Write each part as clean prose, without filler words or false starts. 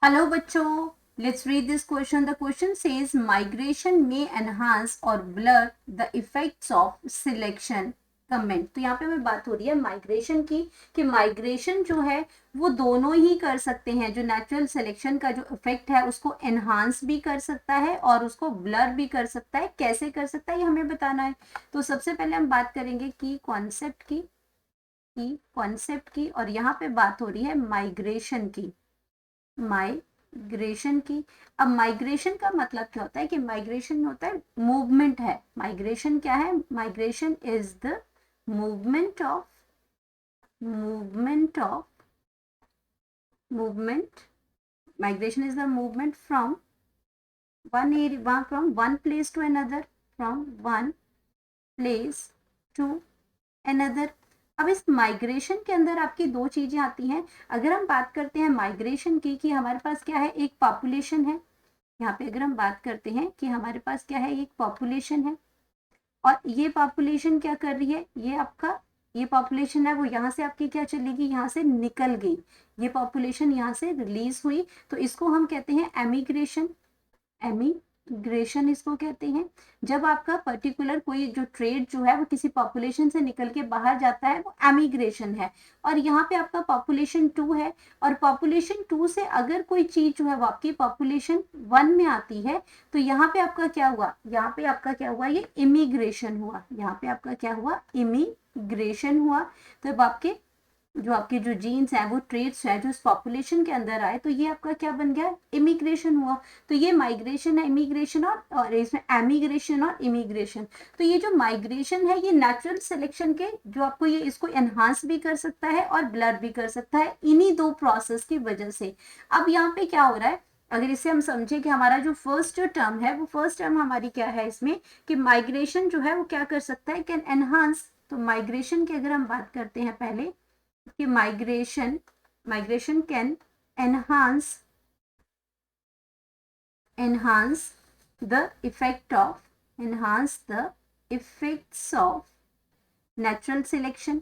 Hello बच्चों, let's read this question. The question says migration में enhance और blur the effects of selection. Comment. तो यहाँ पे हमें बात हो रही है माइग्रेशन की कि माइग्रेशन जो है वो दोनों ही कर सकते हैं. जो नेचुरल सिलेक्शन का जो इफेक्ट है उसको एनहांस भी कर सकता है और उसको ब्लर भी कर सकता है. कैसे कर सकता है ये हमें बताना है. तो सबसे पहले हम बात करेंगे की कॉन्सेप्ट की और यहाँ पे बात हो रही है माइग्रेशन की. माइग्रेशन की. अब माइग्रेशन का मतलब क्या होता है कि माइग्रेशन में होता है मूवमेंट है. माइग्रेशन क्या है? Migration is the movement of movement of movement migration is the movement from one area from one place to another. From one place to another. अब इस माइग्रेशन के अंदर आपकी दो चीजें आती हैं. अगर हम बात करते हैं माइग्रेशन की कि हमारे पास क्या है, एक पॉपुलेशन है. यहाँ पे अगर हम बात करते हैं कि हमारे पास क्या है, एक पॉपुलेशन है और ये पॉपुलेशन क्या कर रही है, ये पॉपुलेशन है वो यहाँ से आपकी क्या चलेगी, यहाँ से निकल गई. ये पॉपुलेशन यहाँ से रिलीज हुई तो इसको हम कहते हैं एमिग्रेशन. एमिग्रेशन इसको कहते हैं. जब आपका पर्टिकुलर कोई जो ट्रेड जो है वो किसी पॉपुलेशन से निकल के बाहर जाता है वो एमिग्रेशन है. और यहाँ पे आपका पॉपुलेशन 2 है और पॉपुलेशन 2 से अगर कोई चीज जो है वो आपकी पॉपुलेशन 1 में आती है तो यहाँ पे आपका क्या हुआ, यहाँ पे आपका क्या हुआ, ये इमिग्रेशन हुआ. यहाँ पे आपका क्या हुआ, इमिग्रेशन हुआ. तो अब आपके जो जीन्स है वो ट्रेड्स है जो इस पॉपुलेशन के अंदर आए तो ये आपका क्या बन गया, इमिग्रेशन हुआ. तो ये माइग्रेशन है, इमिग्रेशन और इसमें एमिग्रेशन और इमिग्रेशन. तो ये जो माइग्रेशन है ये नेचुरल सिलेक्शन के जो आपको ये इसको एनहांस भी कर सकता है और ब्लर भी कर सकता है इन्हीं दो प्रोसेस की वजह से. अब यहाँ पे क्या हो रहा है, अगर इसे हम समझे कि हमारा जो फर्स्ट टर्म है वो फर्स्ट टर्म हमारी क्या है इसमें कि माइग्रेशन जो है वो क्या कर सकता है, कैन एनहांस. तो माइग्रेशन की अगर हम बात करते हैं पहले कि migration can enhance the effect of enhance the effects of natural selection.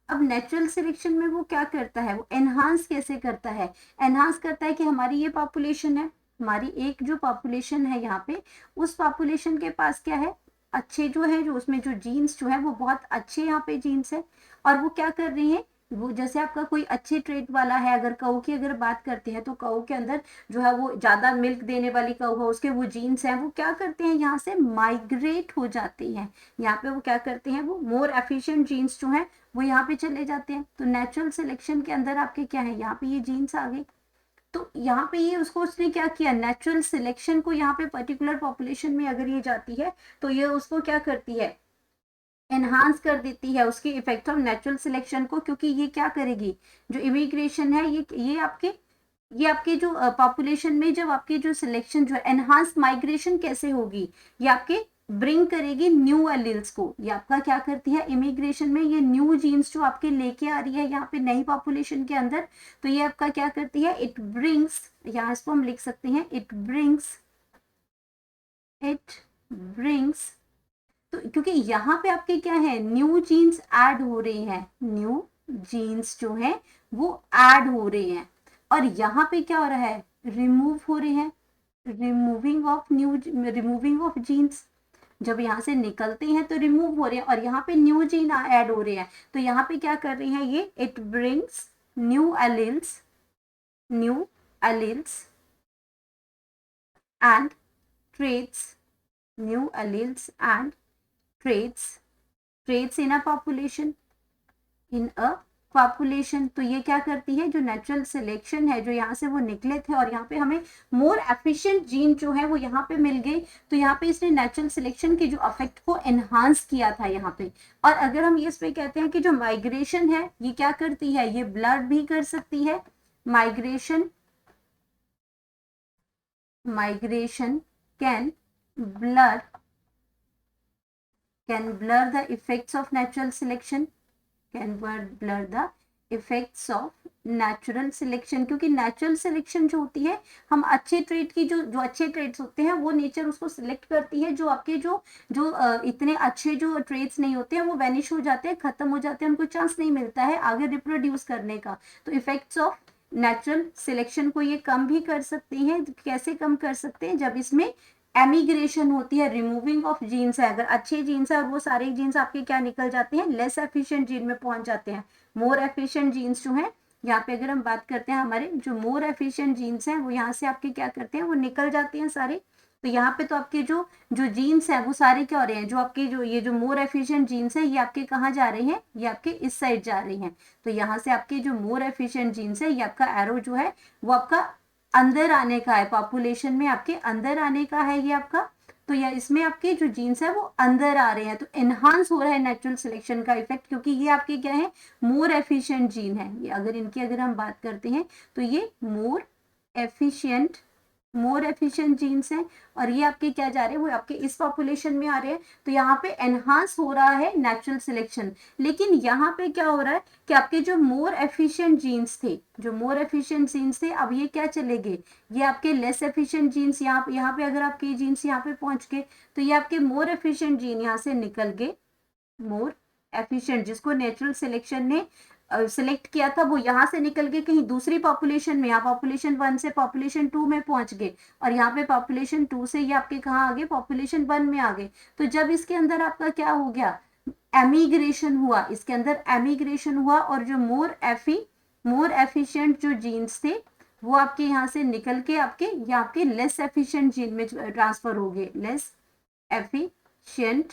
अब नेचुरल सिलेक्शन में वो क्या करता है, वो एनहांस कैसे करता है, एनहांस करता है कि हमारी ये पॉपुलेशन है, हमारी एक जो पॉपुलेशन है यहाँ पे उस पॉपुलेशन के पास क्या है, अच्छे जो है जो उसमें जो जीन्स जो है वो बहुत अच्छे यहाँ पे जीन्स है. और वो क्या कर रही है, वो जैसे आपका कोई अच्छे ट्रेट वाला है, अगर काऊ की अगर बात करते हैं तो काऊ के अंदर जो है वो ज्यादा मिल्क देने वाली काऊ है, उसके वो जीन्स हैं वो क्या करते हैं यहाँ से माइग्रेट हो जाते हैं. यहाँ पे वो क्या करते हैं, वो मोर एफिशिएंट जीन्स जो है वो यहाँ पे चले जाते हैं. तो नेचुरल सिलेक्शन के अंदर आपके क्या है, यहाँ पे ये जीन्स आ गई. तो यहाँ पे ये उसको उसने क्या किया, नेचुरल सिलेक्शन को यहाँ पे पर्टिकुलर पॉपुलेशन में अगर ये जाती है तो ये उसको क्या करती है, एनहांस कर देती है उसके इफेक्ट ऑफ नेचुरल सिलेक्शन को. क्योंकि ये क्या करेगी, जो इमिग्रेशन है ये आपके जो पॉपुलेशन में जब आपकी जो सिलेक्शन जो है एनहांस माइग्रेशन कैसे होगी, ये आपके ब्रिंग करेगी न्यू एलिल्स को. ये आपका क्या करती है, इमिग्रेशन में ये न्यू जीन्स जो आपके लेके आ रही है यहाँ पे नई पॉपुलेशन के अंदर. तो ये आपका क्या करती है, इट ब्रिंग्स, यहाँ इसको हम लिख सकते हैं इट ब्रिंग्स. तो क्योंकि यहाँ पे आपके क्या है, न्यू जीन्स ऐड हो रहे हैं, न्यू जीन्स जो है वो ऐड हो रहे हैं. और यहाँ पे क्या हो रहा है, रिमूव हो रहे हैं, रिमूविंग ऑफ जीन्स. जब यहाँ से निकलते हैं तो रिमूव हो रहे हैं और यहाँ पे न्यू जीन ऐड हो रहे हैं. तो यहाँ पे क्या कर रही हैं ये, it brings new alleles and traits new alleles and traits in a population. तो ये क्या करती है, जो नेचुरल सिलेक्शन है जो यहाँ से वो निकले थे और यहाँ पे हमें मोर एफिशिएंट जीन जो है वो यहाँ पे मिल गई. तो यहाँ पे इसने नेचुरल सिलेक्शन के जो इफेक्ट को एनहांस किया था यहाँ पे. और अगर हम ये इस पे कहते हैं कि जो माइग्रेशन है ये क्या करती है, ये ब्लर भी कर सकती है. Migration can blur the effects of natural selection. Natural selection, क्योंकि नेचुरल सिलेक्शन जो होती है, हम अच्छे ट्रेट की जो अच्छे ट्रेट्स होते हैं वो नेचर उसको सिलेक्ट करती है, जो आपके जो इतने अच्छे जो ट्रेट्स नहीं होते हैं वो वैनिश हो जाते हैं, खत्म हो जाते हैं, उनको चांस नहीं मिलता है आगे रिप्रोड्यूस करने का। तो इफेक्ट्स ऑफ नेचुरल सिलेक्शन को ये कम भी कर सकती हैं। कैसे कम कर सकते हैं? जब इसमें एमिग्रेशन होती है, रिमूविंग ऑफ जीन्स है, अगर अच्छे जीन्स है और वो सारे जीन्स आपके क्या निकल जाते हैं, लेस एफिशिएंट जीन में पहुंच जाते हैं। मोर एफिशिएंट जीन्स जो है, यहाँ पे अगर हम बात करते हैं, हमारे जो मोर एफिशिएंट जीन्स हैं वो यहाँ से आपके क्या करते हैं, वो निकल जाते हैं सारे। तो यहाँ पे तो आपके जो जो जीन्स है वो सारे क्या हो रहे हैं, जो आपके जो ये जो मोर एफिशिएंट जीन्स है ये आपके कहाँ जा रहे हैं, ये आपके इस साइड जा रहे हैं। तो यहाँ से आपके जो मोर एफिशिएंट जीन्स है, ये आपका एरो जो है वो आपका अंदर आने का है, पॉपुलेशन में आपके अंदर आने का है ये आपका। तो या इसमें आपके जो जीन्स है वो अंदर आ रहे हैं, तो एनहांस हो रहा है नेचुरल सिलेक्शन का इफेक्ट, क्योंकि ये आपके क्या है, मोर एफिशिएंट जीन है। ये अगर हम बात करते हैं तो ये मोर एफिशिएंट जीन्स हैं, और ये आपके क्या जा रहे हैं, वो आपके इस पॉपुलेशन में आ रहे हैं। तो यहाँ पे एनहांस हो रहा है नेचुरल सिलेक्शन। लेकिन यहाँ पे क्या हो रहा है कि आपके जो मोर एफिशिएंट जीन्स थे, अब ये क्या चले गए, ये आपके लेस एफिशिएंट जीन्स यहाँ पे अगर आपके जीन्स यहाँ पे पहुंच गए, तो ये आपके मोर एफिशिएंट जीन यहाँ से निकल गए। मोर एफिशिएंट जिसको नेचुरल सिलेक्शन ने सिलेक्ट किया था, वो यहाँ से निकल के कहीं दूसरी पॉपुलेशन में, यहाँ पॉपुलेशन 1 से पॉपुलेशन 2 में पहुंच गए, और यहाँ पे पॉपुलेशन 2 से ये आपके कहाँ आ गए, पॉपुलेशन 1 में आ गए। तो जब इसके अंदर आपका क्या हो गया, एमिग्रेशन हुआ, इसके अंदर एमिग्रेशन हुआ, और जो मोर एफिशिएंट जो जीन्स थे वो आपके यहाँ से निकल के आपके लेस एफिशिएंट जीन में ट्रांसफर हो गए, लेस एफिशिएंट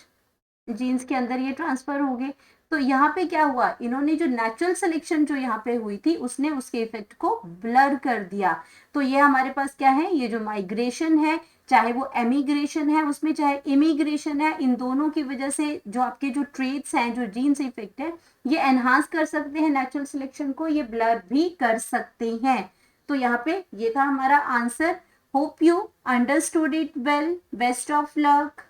जीन्स के अंदर ये ट्रांसफर हो गए। तो यहाँ पे क्या हुआ, इन्होंने जो नेचुरल सिलेक्शन जो यहाँ पे हुई थी उसने उसके इफेक्ट को ब्लर कर दिया। तो ये हमारे पास क्या है, ये जो माइग्रेशन है, चाहे वो एमिग्रेशन है उसमें, चाहे इमिग्रेशन है, इन दोनों की वजह से जो आपके जो ट्रेट्स हैं, जो जीन्स इफेक्ट है, ये एनहांस कर सकते हैं नेचुरल सिलेक्शन को, ये ब्लर भी कर सकते हैं। तो यहाँ पे ये था हमारा answer. Hope you understood it well. Best of luck.